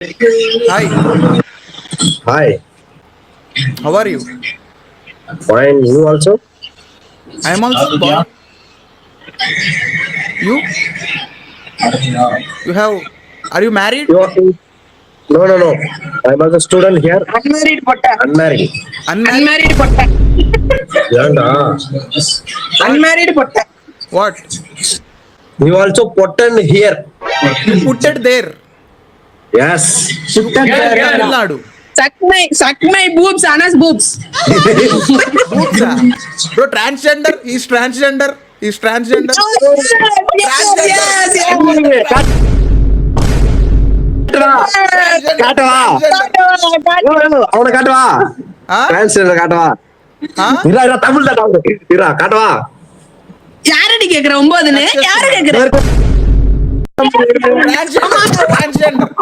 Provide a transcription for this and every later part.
Hi, Hi, how are you? fine. You also? I am also boy. You? You have? Are you married? You are? No, no, no. I'm also student here. Unmarried potta. Unmarried. Unmarried? Unmarried potta. Yeah. What? Unmarried potta. What? You also potent here. You put it there. Yes. You put it in Tamil Nadu. Suck my boobs, Anna's boobs. Boobs, ah. Bro, transgender. He's transgender. He's transgender. Yes, yes. కాటవా అవును కాటవా transgender కాటవా ఇరా ఇరా తమిళ ఇరా కాటవா யாரடி கேக்குற ஒன்பதுன்னு யாரு கேக்குற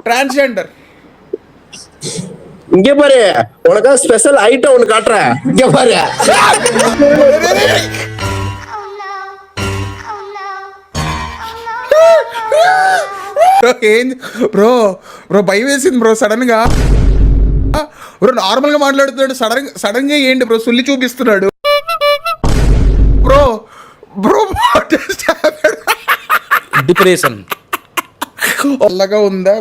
Transgender. இங்க பாரு உனக்கு special item ஒன்னு காட்டுறேன் இங்க பாரு బ్రో భయం వేసింది బ్రో సడన్ గా. బ్రో నార్మల్ గా మాట్లాడుతున్నాడు, సడన్ గా ఏంటి బ్రో సుల్లి చూపిస్తున్నాడు. బ్రో బ్రో డిప్రెషన్ అలాగా ఉందా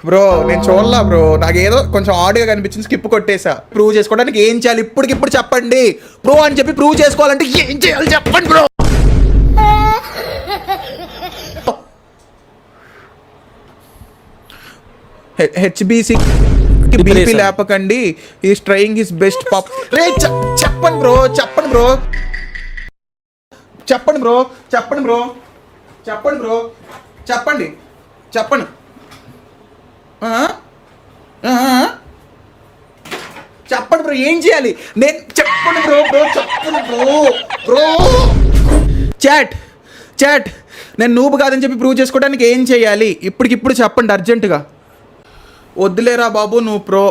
బ్రో? నేను చూడలా బ్రో, నాకేదో కొంచెం ఆడ్గా కనిపించింది, స్కిప్ కొట్టేసా. ప్రూవ్ చేసుకోవడానికి ఏం చేయాలి ఇప్పటికిప్పుడు చెప్పండి ప్రో అని చెప్పి ప్రూవ్ చేసుకోవాలంటే ఏం చేయాలి చెప్పండి బ్రో. హెచ్బిసి బీపీ లేపకండి, ఈస్ ట్రైయింగ్ హిస్ బెస్ట్ పాప్. రే చెప్పండి బ్రో చెప్పండి బ్రో చెప్పండి బ్రో చెప్పండి బ్రో చెప్పండి బ్రో చెప్పండి చెప్పండి చెప్పండి బ్రో ఏం చేయాలి నేను చెప్పండి బ్రో చెప్పండి బ్రో చాట్ నేను నూబు కాదని చెప్పి ప్రూవ్ చేసుకోవడానికి ఏం చేయాలి ఇప్పటికిప్పుడు చెప్పండి అర్జెంటుగా. వద్దులేరా బాబు నువ్వు బ్రో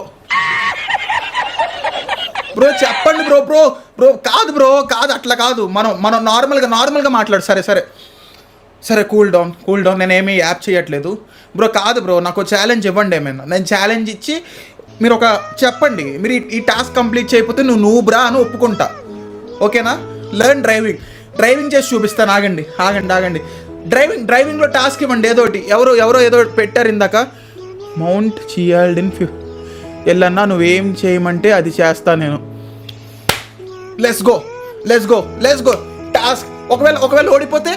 చెప్పండి బ్రో కాదు అట్లా కాదు. మనం నార్మల్గా మాట్లాడు. సరే కూల్ డౌన్ నేనేమీ యాప్ చేయట్లేదు బ్రో. కాదు బ్రో, నాకు ఛాలెంజ్ ఇవ్వండి ఏమైనా. నేను ఛాలెంజ్ ఇచ్చి మీరు ఒక చెప్పండి, మీరు ఈ టాస్క్ కంప్లీట్ చేయకపోతే నువ్వు బ్రా అని ఒప్పుకుంటా, ఓకేనా? లెర్న్ డ్రైవింగ్ చేసి చూపిస్తాను. ఆగండి. డ్రైవింగ్లో టాస్క్ ఇవ్వండి ఏదోటి. ఎవరో ఏదో పెట్టారు ఇందాక. మౌంట్ చియాల్డిన్ ఎల్లన్నా నువ్వేం చేయమంటే అది చేస్తా నేను. Let's go task. ఒకవేళ ఓడిపోతే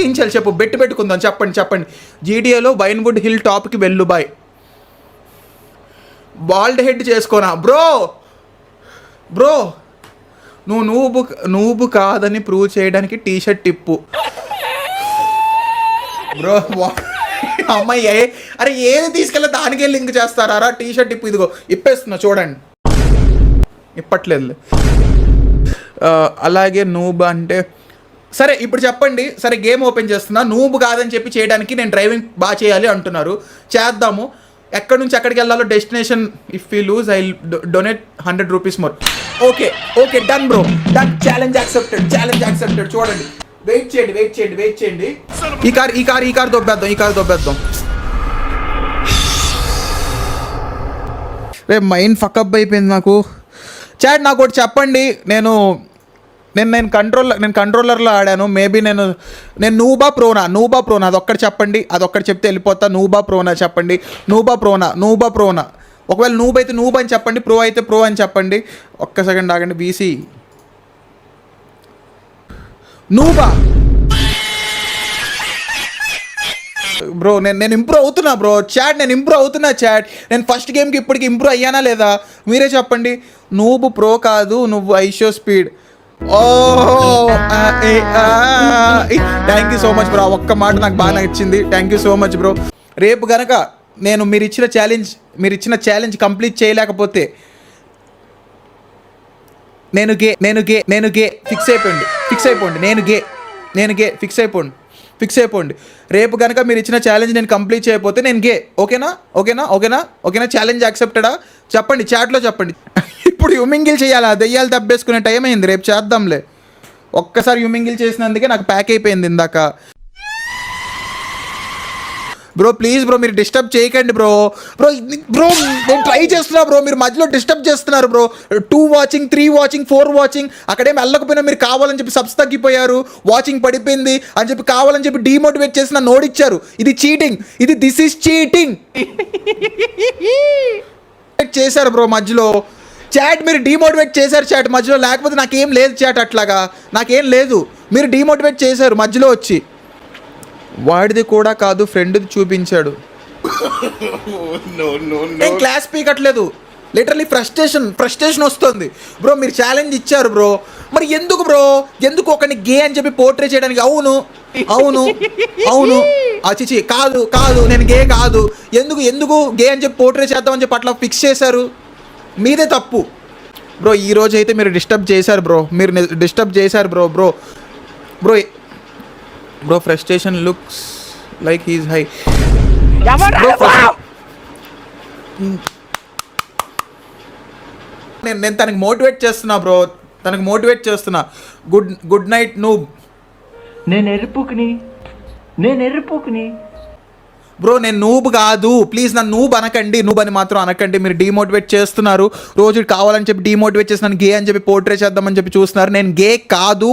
ఏం చేయాలి చెప్పు, పెట్టుకుందాం. చెప్పండి. జీటీఏలో వైన్వుడ్ హిల్ టాప్కి వెళ్ళు బాయ్. బాల్డ్ హెడ్ చేసుకోనా బ్రో నువ్వు కాదని ప్రూవ్ చేయడానికి టీషర్ట్ టిప్పు బ్రో. అమ్మాయి అరే ఏది తీసుకెళ్ళి దానికే లింక్ చేస్తారా? టీషర్ట్ టిప్పు ఇదిగో ఇప్పేస్తున్నా చూడండి. ఇప్పట్లేదు. అలాగే నూబ్ అంటే సరే ఇప్పుడు చెప్పండి. సరే గేమ్ ఓపెన్ చేస్తున్నా. నూబ్ కాదని చెప్పి చేయడానికి నేను డ్రైవింగ్ బాగా చేయాలి అంటున్నారు, చేద్దాము. ఎక్కడి నుంచి ఎక్కడికి వెళ్ళాలో destination. If you lose I donate 100 rupees more. Okay done bro, done. Challenge accepted. చూడండి, వెయిట్ చేయండి. ఈ కార్ దొబ్బేద్దాం. రే మైండ్ ఫకప్ అయిపోయింది నాకు. చాట్ నాకు ఒకటి చెప్పండి. నేను కంట్రోలర్లో ఆడాను. మేబీ నేను నూబా ప్రోనా అదొక్కటి చెప్పండి. అదొక్కటి చెప్తే వెళ్ళిపోతా. నూబా ప్రోనా చెప్పండి. నూబా ప్రోనా. ఒకవేళ నూబ్ అయితే నూబ్ అని చెప్పండి, ప్రో అయితే ప్రో అని చెప్పండి. ఒక్క సెకండ్ ఆగండి. బీసీ నూబా బ్రో. నేను ఇంప్రూవ్ అవుతున్నా బ్రో. చాట్ నేను ఫస్ట్ గేమ్కి ఇప్పటికి ఇంప్రూవ్ అయ్యానా లేదా మీరే చెప్పండి. నువ్వు ప్రో కాదు, నువ్వు IShow speed. Thank you so much bro. ఒక్క మాట నాకు బాగా నచ్చింది. Thank you so much bro. రేపు గనక నేను మీరు ఇచ్చిన ఛాలెంజ్ కంప్లీట్ చేయలేకపోతే నేను గే ఫిక్స్ అయిపోండి. ఫిక్స్ అయిపోండి. రేపు కనుక మీరు ఇచ్చిన ఛాలెంజ్ నేను కంప్లీట్ చేయకపోతే నేను గే. ఓకేనా? ఛాలెంజ్ యాక్సెప్టెడా? చెప్పండి చాట్లో చెప్పండి. ఇప్పుడు యుమింగిల్ చేయాలా? దెయ్యాలు దబ్బేసుకునే టైం అయింది. రేపు చేద్దాంలే. ఒక్కసారి యుమింగిల్ చేసినందుకే నాకు ప్యాక్ అయిపోయింది ఇందాక. బ్రో ప్లీజ్ బ్రో మీరు డిస్టర్బ్ చేయకండి బ్రో. బ్రో బ్రో నేను ట్రై చేస్తున్నా బ్రో, మీరు మధ్యలో డిస్టర్బ్ చేస్తున్నారు బ్రో. 2 వాచింగ్ 3 వాచింగ్ 4 వాచింగ్ అక్కడేం వెళ్ళకపోయినా మీరు కావాలని చెప్పి సబ్స్ తగ్గిపోయారు, వాచింగ్ పడిపోయింది అని చెప్పి కావాలని చెప్పి డీమోటివేట్ చేసి నన్ను ఓడిచ్చారు. ఇది చీటింగ్, దిస్ ఈస్ చీటింగ్ చేశారు బ్రో మధ్యలో. చాట్ మీరు డీమోటివేట్ చేశారు చాట్ మధ్యలో, లేకపోతే నాకేం లేదు చాట్, అట్లాగా నాకేం లేదు. మీరు డీమోటివేట్ చేశారు మధ్యలో వచ్చి. వాడిది కూడా కాదు ఫ్రెండ్ది చూపించాడు. నేను క్లాస్ పీకట్లేదు, లిటరలీ ఫ్రస్ట్రేషన్ వస్తుంది బ్రో. మీరు ఛాలెంజ్ ఇచ్చారు బ్రో, మరి ఎందుకు బ్రో, ఎందుకు ఒకరిని గే అని చెప్పి పోర్ట్రే చేయడానికి? అవును అవును అవును చిచి కాదు నేను గే కాదు, ఎందుకు గే అని చెప్పి పోర్ట్రే చేద్దామని చెప్పి అట్లా ఫిక్స్ చేశారు. మీదే తప్పు బ్రో. ఈ రోజు అయితే మీరు డిస్టర్బ్ చేశారు bro, bro frustration looks like he's high. నేను తనకి మోటివేట్ చేస్తున్నా బ్రో, గుడ్ నైట్ నూబ్. నేను ఎరుపుకుని బ్రో నేను నూబ్ కాదు, ప్లీజ్ నన్ను నూబ్ అని మాత్రం అనకండి. మీరు డీమోటివేట్ చేస్తున్నారు, రోజు కావాలని చెప్పి డీమోటివేట్ చేసి నన్ను గే అని చెప్పి పోర్ట్రే చేద్దామని చెప్పి చూస్తున్నారు. నేను గే కాదు.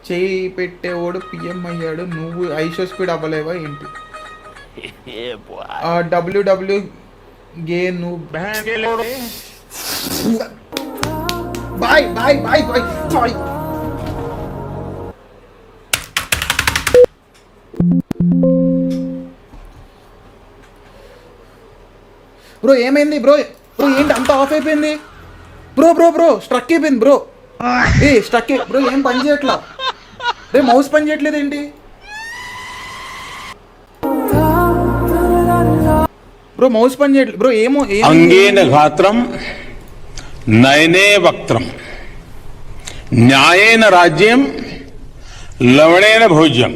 చేయి పెట్టేవాడు పిఎం అయ్యాడు, నువ్వు ఐషో స్పీడ్ అవ్వలేవా ఏంటి? డబ్ల్యూడబ్ల్యూ గే నువ్వు బాయ్. బ్రో ఏమైంది బ్రో ఏంటి అంత ఆఫ్ అయిపోయింది బ్రో స్ట్రక్ అయిపోయింది బ్రో. స్ట్రక్ బ్రో, ఏం పని చేయట్లా రే, మౌస్ పని చేయట్లేదు ఏంటి బ్రో? మౌస్ పని చేయట్లేదు బ్రో. అంగేన ఘాత్రం నయనే వక్త్రం న్యాయేన రాజ్యం లవణేన భోజ్యం.